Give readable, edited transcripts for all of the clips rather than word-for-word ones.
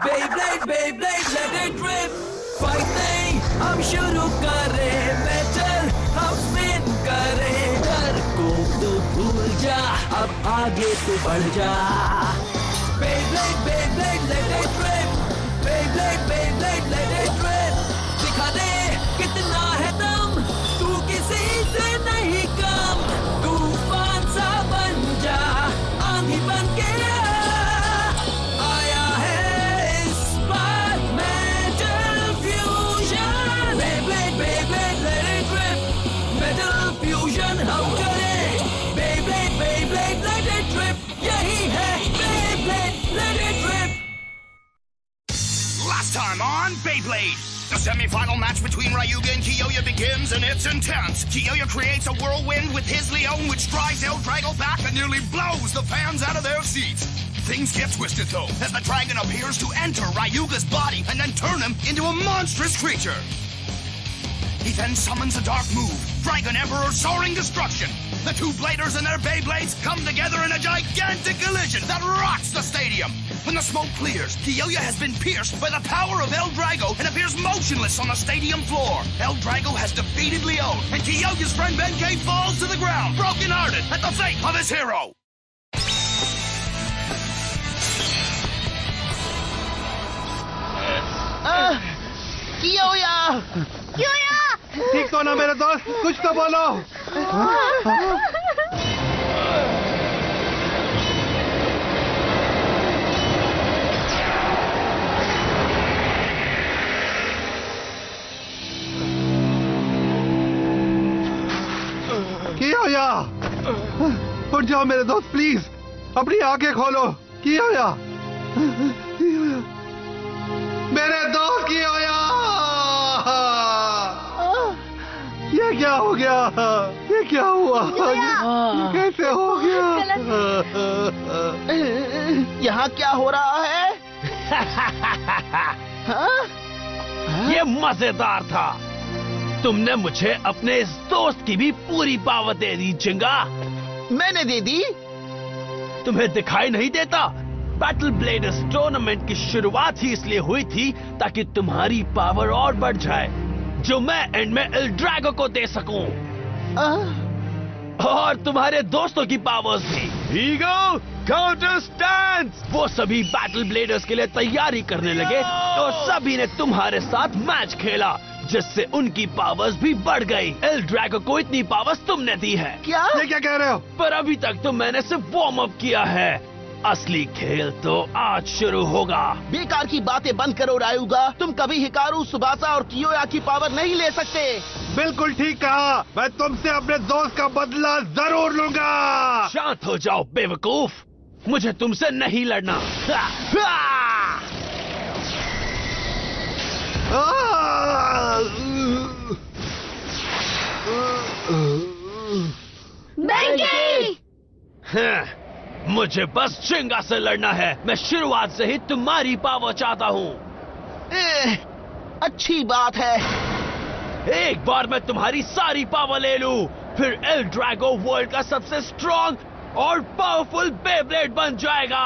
Beyblade, Beyblade, let it rip. Fight नहीं, हम शुरू करें बैटल, हम स्पिन करें। डर को तो भूल जा, अब आगे तो बढ़ जा। Beyblade, Beyblade, let it rip. Beyblade, Beyblade, let it rip. दिखा दे कितना है दम, तू किसी से नहीं कम। तूफान सा बन जा, आंधी बन के आया है इस बार metal fusion. Beyblade, Beyblade, let it rip. Metal fusion हम करें। Beyblade, Beyblade, let it rip. यही है Beyblade, let it rip. Last time on Beyblade, the semi-final match between Ryuga and Kiyoya begins, and it's intense. Kiyoya creates a whirlwind with his Leon, which drives El Drago back and nearly blows the fans out of their seats. Things get twisted, though, as the dragon appears to enter Ryuga's body and then turn him into a monstrous creature. He then summons a dark move, Dragon Emperor Soaring Destruction. The two Bladers and their Beyblades come together in a gigantic collision that rocks the stadium. When the smoke clears, Kiyoya has been pierced by the power of El Drago and appears motionless on the stadium floor. El Drago has defeated Leon, and Kiyoya's friend Benkei falls to the ground, broken-hearted at the fate of his hero. Kiyoya! Kiyoya! ठीक तो ना मेरे दोस्त, कुछ तो बोलो। कियोया, उठ जाओ मेरे दोस्त, प्लीज अपनी आंखें खोलो। कियोया, मेरे दोस्त कियोया। ये क्या हो गया? ये क्या हुआ? ये कैसे हो गया? यहाँ क्या हो रहा है? ये मजेदार था। तुमने मुझे अपने इस दोस्त की भी पूरी पावर दे दी जिंगा। मैंने दे दी? तुम्हें दिखाई नहीं देता? बैटल ब्लेडर्स टूर्नामेंट की शुरुआत ही इसलिए हुई थी ताकि तुम्हारी पावर और बढ़ जाए, जो मैं एंड में एल ड्रैगो को दे सकूं। और तुम्हारे दोस्तों की पावर्स भी। Ego counter stance. वो सभी बैटल ब्लेडर्स के लिए तैयारी करने लगे और सभी ने तुम्हारे साथ मैच खेला, जिससे उनकी पावर्स भी बढ़ गई। एल ड्रैगो को इतनी पावर्स तुमने दी है। क्या? ये क्या कह रहे हो? पर अभी तक तो मैंने सिर्फ वार्म अप किया है। असली खेल तो आज शुरू होगा। बेकार की बातें बंद करो रायुगा। तुम कभी हिकारू, सुबासा और कियोया की पावर नहीं ले सकते। बिल्कुल ठीक कहा। मैं तुमसे अपने दोस्त का बदला जरूर लूंगा। शांत हो जाओ बेवकूफ, मुझे तुमसे नहीं लड़ना। बेंकी! मुझे बस जिंगा से लड़ना है। मैं शुरुआत से ही तुम्हारी पावर चाहता हूँ। अच्छी बात है। एक बार मैं तुम्हारी सारी पावर ले लूं, फिर एल ड्रैगो वर्ल्ड का सबसे स्ट्रॉन्ग और पावरफुल बेब्लेड बन जाएगा।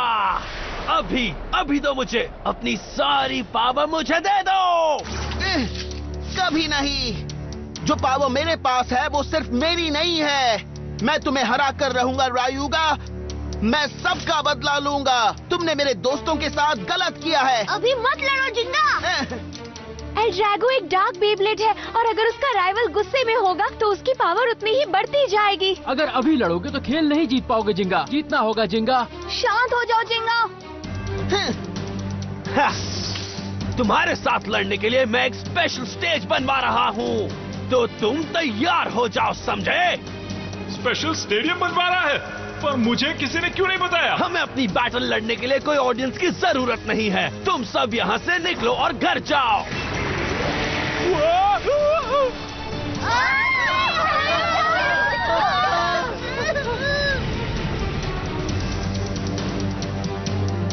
अभी तो मुझे अपनी सारी पावर मुझे दे दो। कभी नहीं। जो पावर मेरे पास है वो सिर्फ मेरी नहीं है। मैं तुम्हें हरा कर रहूंगा रायुगा। मैं सबका बदला लूंगा। तुमने मेरे दोस्तों के साथ गलत किया है। अभी मत लड़ो जिंगा। एल ड्रैगो एक डार्क बेब्लेड है और अगर उसका राइवल गुस्से में होगा तो उसकी पावर उतनी ही बढ़ती जाएगी। अगर अभी लड़ोगे तो खेल नहीं जीत पाओगे जिंगा। जीतना होगा जिंगा। शांत हो जाओ जिंगा। तुम्हारे साथ लड़ने के लिए मैं एक स्पेशल स्टेज बनवा रहा हूँ, तो तुम तैयार हो जाओ, समझे? स्पेशल स्टेडियम बनवा रहा है? पर मुझे किसी ने क्यों नहीं बताया? हमें अपनी बैटल लड़ने के लिए कोई ऑडियंस की जरूरत नहीं है। तुम सब यहाँ से निकलो और घर जाओ।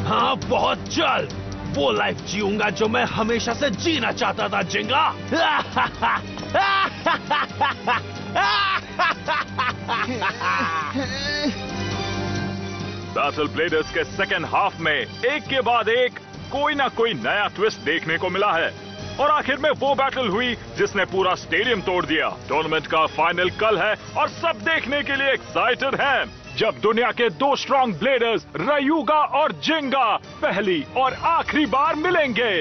हाँ, बहुत जल्द वो लाइफ जीऊंगा जो मैं हमेशा से जीना चाहता था जिंगा। बैटल ब्लेडर्स के सेकेंड हाफ में एक के बाद एक कोई ना कोई नया ट्विस्ट देखने को मिला है। और आखिर में वो बैटल हुई जिसने पूरा स्टेडियम तोड़ दिया। टूर्नामेंट का फाइनल कल है और सब देखने के लिए एक्साइटेड हैं। जब दुनिया के दो स्ट्रॉन्ग ब्लेडर्स रायुगा और जिंगा पहली और आखिरी बार मिलेंगे।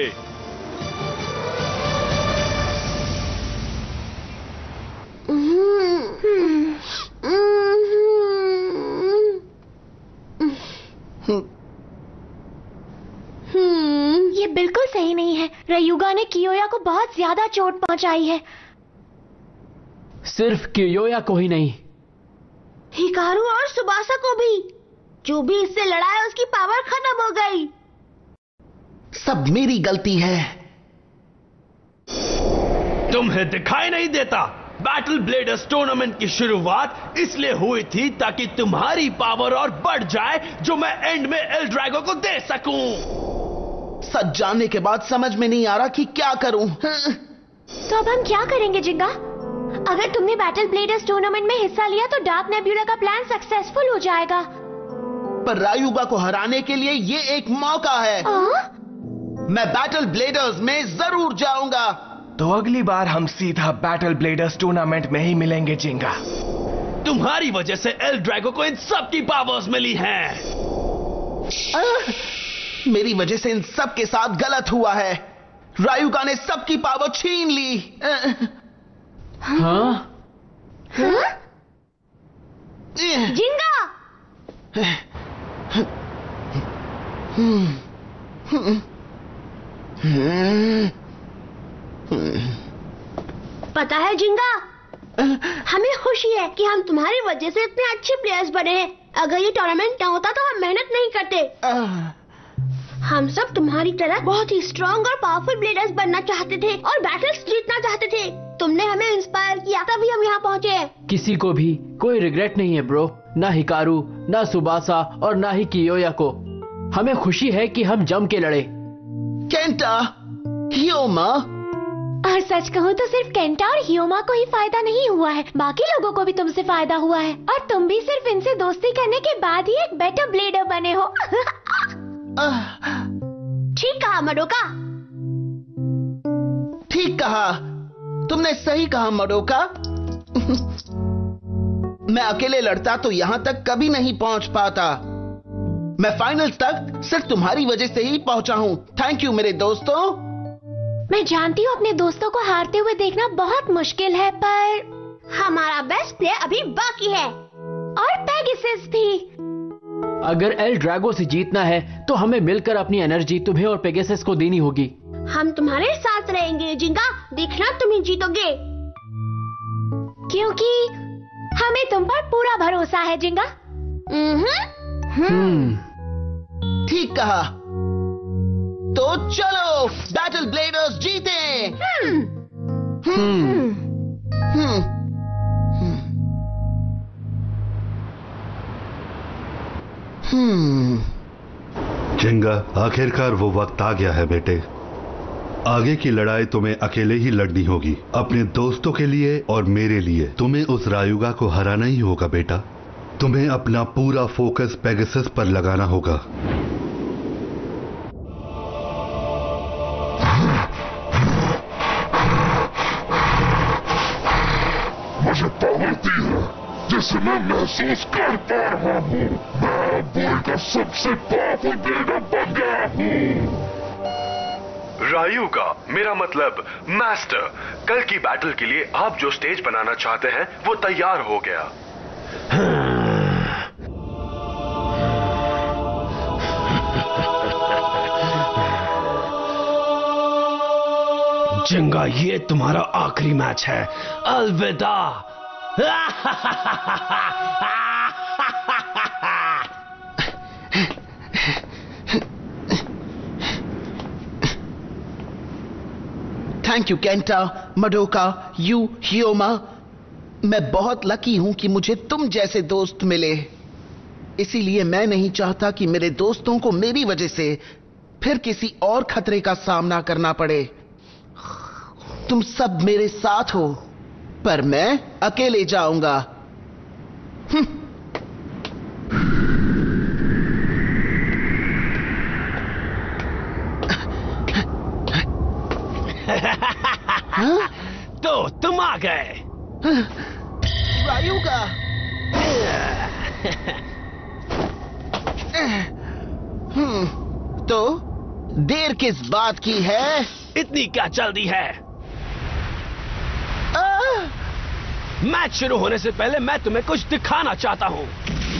ये बिल्कुल सही नहीं है। रायुगा ने कियोया को बहुत ज्यादा चोट पहुंचाई है। सिर्फ कियोया को ही नहीं, हिकारू और सुबासा को भी। जो भी इससे लड़ा है उसकी पावर खत्म हो गई। सब मेरी गलती है। तुम्हें दिखाई नहीं देता? बैटल ब्लेडर्स टूर्नामेंट की शुरुआत इसलिए हुई थी ताकि तुम्हारी पावर और बढ़ जाए, जो मैं एंड में एल ड्रैगो को दे सकूं। सच जानने के बाद समझ में नहीं आ रहा कि क्या करूं। तो अब हम क्या करेंगे जिंगा? अगर तुमने बैटल ब्लेडर्स टूर्नामेंट में हिस्सा लिया तो डार्क नेब्यूला का प्लान सक्सेसफुल हो जाएगा। पर रायुगा को हराने के लिए ये एक मौका है। मैं बैटल ब्लेडर्स में जरूर जाऊंगा। तो अगली बार हम सीधा बैटल ब्लेडर्स टूर्नामेंट में ही मिलेंगे जिंगा। तुम्हारी वजह से एल ड्रैगो को इन सब की पावर्स मिली हैं। मेरी वजह से इन सब के साथ गलत हुआ है। रायुगा ने सबकी पावर छीन ली। हाँ? जिंगा! पता है जिंगा, हमें खुशी है कि हम तुम्हारी वजह से इतने अच्छे प्लेयर्स बने हैं। अगर ये टूर्नामेंट ना होता तो हम मेहनत नहीं करते। हम सब तुम्हारी तरह बहुत ही स्ट्रॉन्ग और पावरफुल ब्लेडर्स बनना चाहते थे और बैटल्स जीतना चाहते थे। तुमने हमें इंस्पायर किया, तभी हम यहाँ पहुँचे हैं। किसी को भी कोई रिग्रेट नहीं है ब्रो। ना हिकारू, ना सुबासा और ना ही कियोया को। हमें खुशी है कि हम जम के लड़े। केंटा, हियोमा। और सच कहूँ तो सिर्फ केंटा और हियोमा को ही फायदा नहीं हुआ है, बाकी लोगों को भी तुमसे फायदा हुआ है। और तुम भी सिर्फ इनसे दोस्ती करने के बाद ही एक बेटर ब्लेडर बने हो। ठीक कहा मडोका। ठीक कहा, तुमने सही कहा मडोका। मैं अकेले लड़ता तो यहां तक कभी नहीं पहुंच पाता। मैं फाइनल्स तक सिर्फ तुम्हारी वजह से ही पहुंचा हूं। थैंक यू मेरे दोस्तों। मैं जानती हूँ अपने दोस्तों को हारते हुए देखना बहुत मुश्किल है, पर हमारा बेस्ट प्लेयर अभी बाकी है, और पेगासस भी। अगर एल ड्रैगो से जीतना है तो हमें मिलकर अपनी एनर्जी तुम्हें और पेगासस को देनी होगी। हम तुम्हारे साथ रहेंगे जिंगा, देखना तुम ही जीतोगे, क्योंकि हमें तुम पर पूरा भरोसा है जिंगा। ठीक कहा। तो चलो बैटल ब्लेडर्स जीते। जिंगा, आखिरकार वो वक्त आ गया है बेटे। आगे की लड़ाई तुम्हें अकेले ही लड़नी होगी, अपने दोस्तों के लिए और मेरे लिए। तुम्हें उस रायुगा को हराना ही होगा बेटा। तुम्हें अपना पूरा फोकस पेगासस पर लगाना होगा। मुझे पावर दी है जिसे मैं महसूस कर पा रहा हूँ। मैं वर्ल्ड का सबसे पावरफुल ब्लेडर बन गया हूँ। रायुगा, मेरा मतलब मास्टर, कल की बैटल के लिए आप जो स्टेज बनाना चाहते हैं वो तैयार हो गया। जिंगा, ये तुम्हारा आखिरी मैच है। अलविदा। Thank you Kenta, Madoka, you, Hyoma. मैं बहुत लकी हूं कि मुझे तुम जैसे दोस्त मिले। इसीलिए मैं नहीं चाहता कि मेरे दोस्तों को मेरी वजह से फिर किसी और खतरे का सामना करना पड़े। तुम सब मेरे साथ हो, पर मैं अकेले जाऊंगा। तो तुम आ गए। रायुगा। तो देर किस बात की है? इतनी क्या जल्दी है? मैच शुरू होने से पहले मैं तुम्हें कुछ दिखाना चाहता हूँ।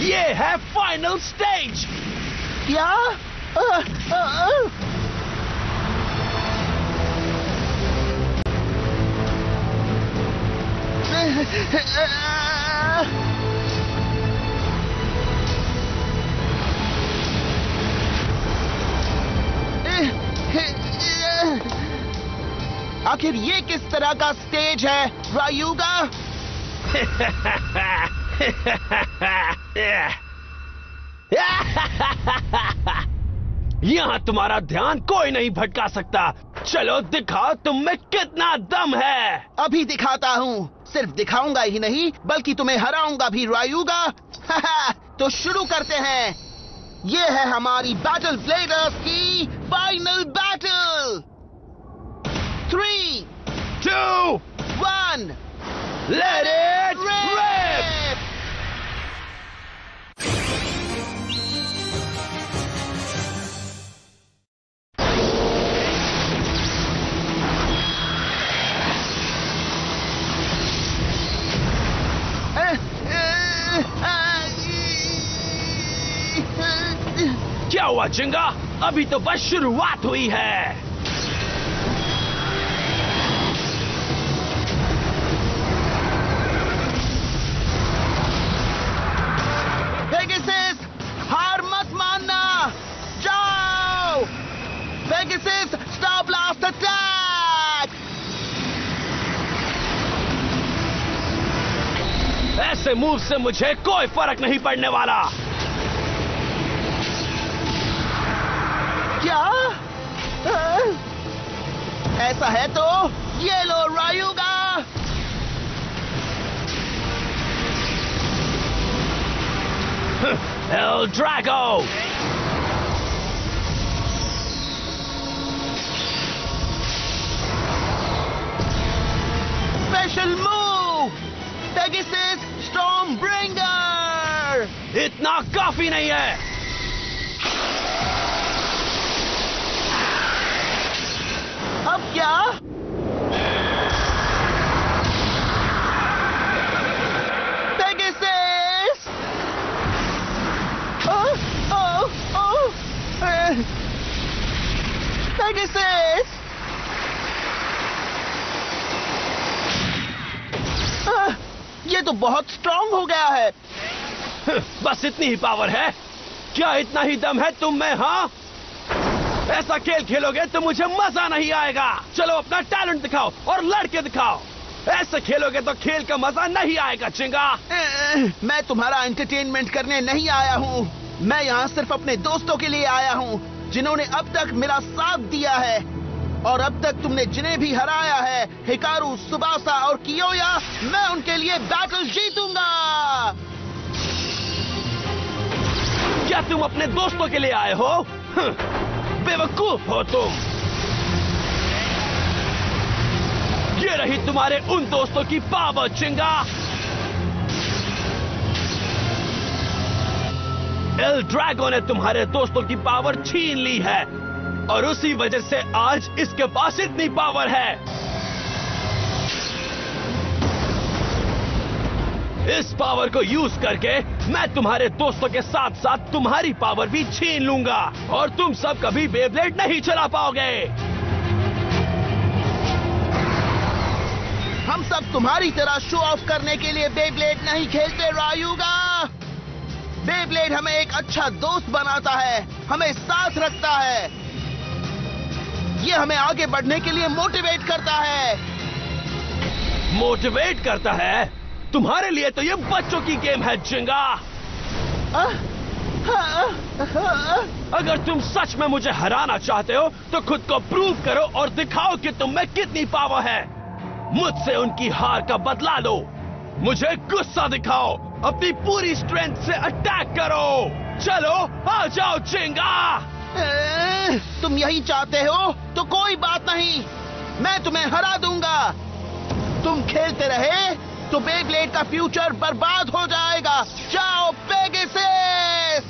ये है फाइनल स्टेज। क्या? आखिर ये किस तरह का स्टेज है रायुगा? यहाँ तुम्हारा ध्यान कोई नहीं भटका सकता। चलो दिखाओ तुम में कितना दम है। अभी दिखाता हूँ। सिर्फ दिखाऊंगा ही नहीं बल्कि तुम्हें हराऊंगा भी रायुगा। तो शुरू करते हैं। ये है हमारी बैटल ब्लेडर्स की final battle. 3, 2, 1, let it rip! क्या हुआ चिंगा? अभी तो बस शुरुआत हुई है। पेगासस, हार मत मानना। जाओ। Pegasus, star blast attack. ऐसे मूव से मुझे कोई फर्क नहीं पड़ने वाला। क्या? ऐसा है तो ये लो Ryuga. L Drago. Special move Pegasus Storm Bringer. इतना काफी नहीं है। अब क्या? पेगासस। पेगासस। ये तो बहुत स्ट्रांग हो गया है। बस इतनी ही पावर है? क्या इतना ही दम है तुम में? हाँ, ऐसा खेल खेलोगे तो मुझे मजा नहीं आएगा। चलो अपना टैलेंट दिखाओ और लड़के दिखाओ। ऐसे खेलोगे तो खेल का मजा नहीं आएगा चिंगा। मैं तुम्हारा एंटरटेनमेंट करने नहीं आया हूँ। मैं यहाँ सिर्फ अपने दोस्तों के लिए आया हूँ जिन्होंने अब तक मेरा साथ दिया है। और अब तक तुमने जिन्हें भी हराया है, हिकारू, सुबासा और कियोया, मैं उनके लिए बैटल जीतूंगा। क्या तुम अपने दोस्तों के लिए आए हो? बेवकूफ हो तुम। ये रही तुम्हारे उन दोस्तों की पावर चिंगा। एल ड्रैगो ने तुम्हारे दोस्तों की पावर छीन ली है और उसी वजह से आज इसके पास इतनी पावर है। इस पावर को यूज करके मैं तुम्हारे दोस्तों के साथ साथ तुम्हारी पावर भी छीन लूंगा और तुम सब कभी बेब्लेड नहीं चला पाओगे। हम सब तुम्हारी तरह शो ऑफ करने के लिए बेब्लेड नहीं खेलते रायुगा। बेब्लेड हमें एक अच्छा दोस्त बनाता है, हमें साथ रखता है। ये हमें आगे बढ़ने के लिए मोटिवेट करता है। मोटिवेट करता है? तुम्हारे लिए तो ये बच्चों की गेम है चिंगा। अगर तुम सच में मुझे हराना चाहते हो तो खुद को प्रूव करो और दिखाओ कि तुम में कितनी पावर है। मुझसे उनकी हार का बदला लो। मुझे गुस्सा दिखाओ, अपनी पूरी स्ट्रेंथ से अटैक करो। चलो आ जाओ चिंगा। तुम यही चाहते हो तो कोई बात नहीं। मैं तुम्हें हरा दूंगा। तुम खेलते रहे तो बेब्लेड का फ्यूचर बर्बाद हो जाएगा। जाओ पेगासस,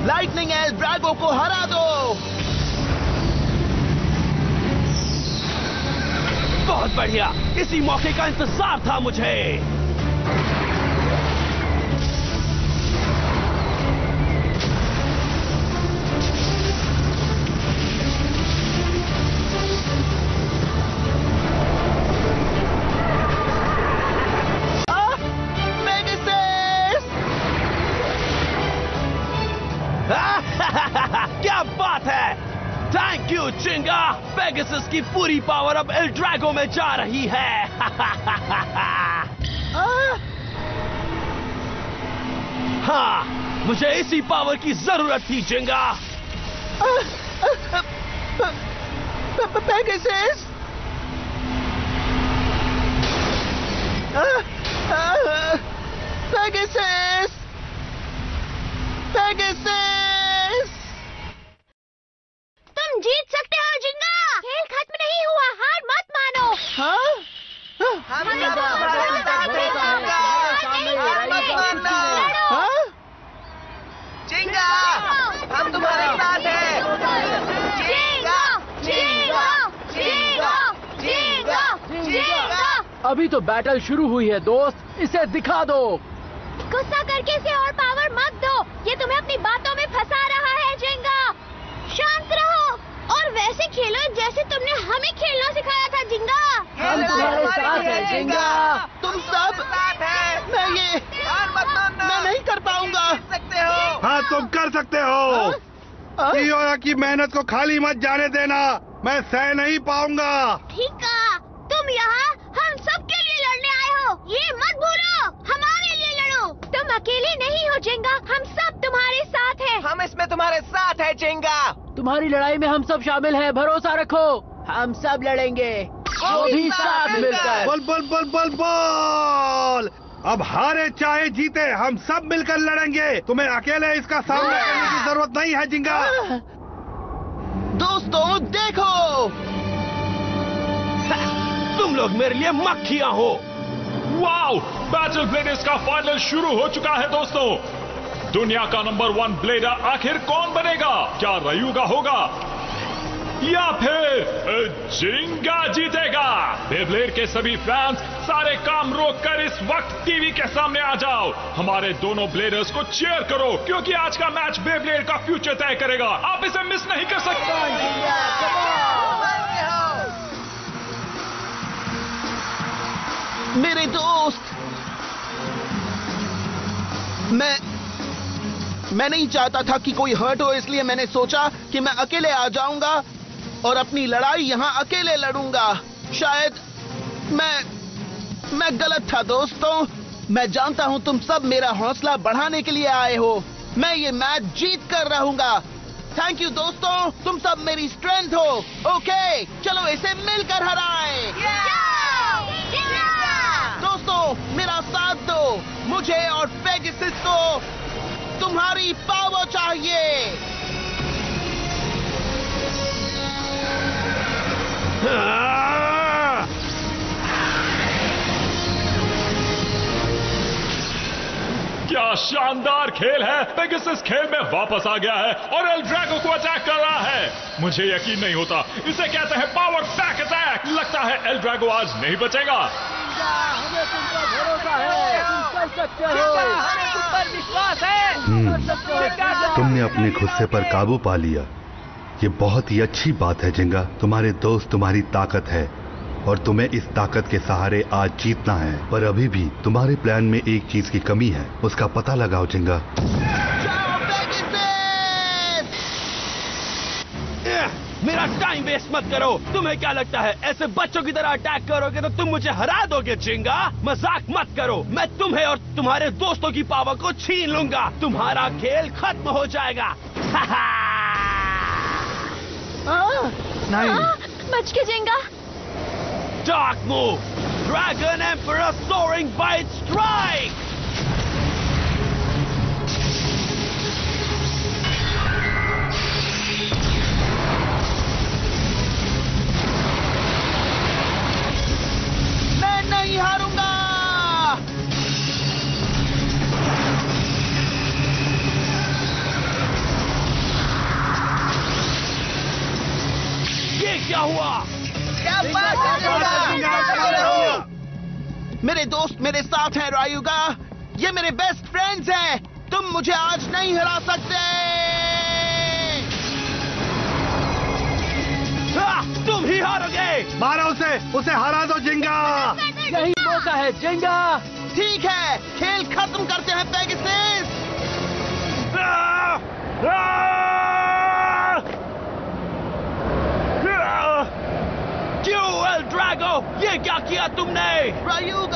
लाइटनिंग एल ड्रैगो को हरा दो। बहुत बढ़िया, इसी मौके का इंतजार था मुझे। क्या बात है! थैंक यू जिंगा। पेगासस की पूरी पावर अब एल ड्रैगो में जा रही है। हाँ, मुझे इसी पावर की जरूरत थी जिंगा। पेगासस, पेगासस, पेगासस, तुम जीत सकते हो जिंगा। खेल खत्म नहीं हुआ, हार मत मानो। जिंगा, हम तुम्हारे साथ हैं। जिंगा, जिंगा, जिंगा, जिंगा, जिंगा। अभी तो बैटल शुरू हुई है दोस्त, इसे दिखा दो। गुस्सा करके इसे और पावर मत दो, ये तुम्हें अपनी बातों में फंसा रहा है जिंगा। शांत रहो और वैसे खेलो जैसे तुमने हमें खेलना सिखाया था जिंगा। हम तुम्हारे साथ हैं जिंगा। तुम सब मैं नहीं कर पाऊंगा। हाँ, तुम कर सकते हो। कियोया की मेहनत को खाली मत जाने देना, मैं सह नहीं पाऊंगा। ठीक है, तुम यहाँ हम सब के लिए लड़ने आए हो, ये मत भूलो। हमारे लिए लड़ो, तुम अकेले नहीं हो जिंगा, हम सब तुम्हारे साथ हैं। हम इसमें तुम्हारे साथ हैं जिंगा। तुम्हारी लड़ाई में हम सब शामिल हैं, भरोसा रखो। हम सब लड़ेंगे, वो भी साथ मिलकर। बोल बोल बोल बोल बोल। अब हारे चाहे जीते, हम सब मिलकर लड़ेंगे। तुम्हें अकेले इसका सामना करने की जरूरत नहीं है जिंगा। दोस्तों देखो, तुम लोग मेरे लिए मक्खियां हो। वाओ, बैटल ब्लेडर्स का फाइनल शुरू हो चुका है दोस्तों। दुनिया का नंबर 1 ब्लेडर आखिर कौन बनेगा? क्या रायुगा होगा या फिर जिंगा जीतेगा? बेब्लेड के सभी फैंस सारे काम रोककर इस वक्त टीवी के सामने आ जाओ। हमारे दोनों ब्लेडर्स को चीयर करो, क्योंकि आज का मैच बेब्लेड का फ्यूचर तय करेगा। आप इसे मिस नहीं कर सकते। मेरे दोस्त, मैं नहीं चाहता था कि कोई हर्ट हो, इसलिए मैंने सोचा कि मैं अकेले आ जाऊंगा और अपनी लड़ाई यहाँ अकेले लड़ूंगा। शायद मैं गलत था दोस्तों। मैं जानता हूँ तुम सब मेरा हौसला बढ़ाने के लिए आए हो। मैं ये मैच जीत कर रहूंगा। थैंक यू दोस्तों, तुम सब मेरी स्ट्रेंथ हो। ओके, चलो इसे मिलकर हराएं। दोस्तों मेरा साथ दो, मुझे और पेगासस को तुम्हारी पावर चाहिए। क्या शानदार खेल है। पेगासस खेल में वापस आ गया है और एल ड्रैगो को अटैक कर रहा है। मुझे यकीन नहीं होता, इसे कहते हैं पावर बैक अटैक। लगता है एल ड्रैगो आज नहीं बचेगा। हमें तुम पर भरोसा है, तुम कर सकते हो, हमें तुम पर विश्वास है। तुमने अपने गुस्से पर काबू पा लिया, ये बहुत ही अच्छी बात है जिंगा। तुम्हारे दोस्त तुम्हारी ताकत है और तुम्हें इस ताकत के सहारे आज जीतना है। पर अभी भी तुम्हारे प्लान में एक चीज की कमी है, उसका पता लगाओ जिंगा। मेरा टाइम वेस्ट मत करो। तुम्हें क्या लगता है ऐसे बच्चों की तरह अटैक करोगे तो तुम मुझे हरा दोगे जिंगा? मजाक मत करो, मैं तुम्हें और तुम्हारे दोस्तों की पावर को छीन लूंगा। तुम्हारा खेल खत्म हो जाएगा। नहीं, बच के जिंगा। Dark move, Dragon Emperor Soaring Bite Strike. क्या हुआ? मेरे दोस्त मेरे साथ हैं रायुगा, ये मेरे बेस्ट फ्रेंड्स हैं। तुम मुझे आज नहीं हरा सकते। तुम ही हारोगे। मारो उसे हरा दो जिंगा। यही मौका है जिंगा। ठीक है, खेल खत्म करते हैं पेगासस। क्यों एल ड्रैगो, ये क्या किया तुमने? रायुगा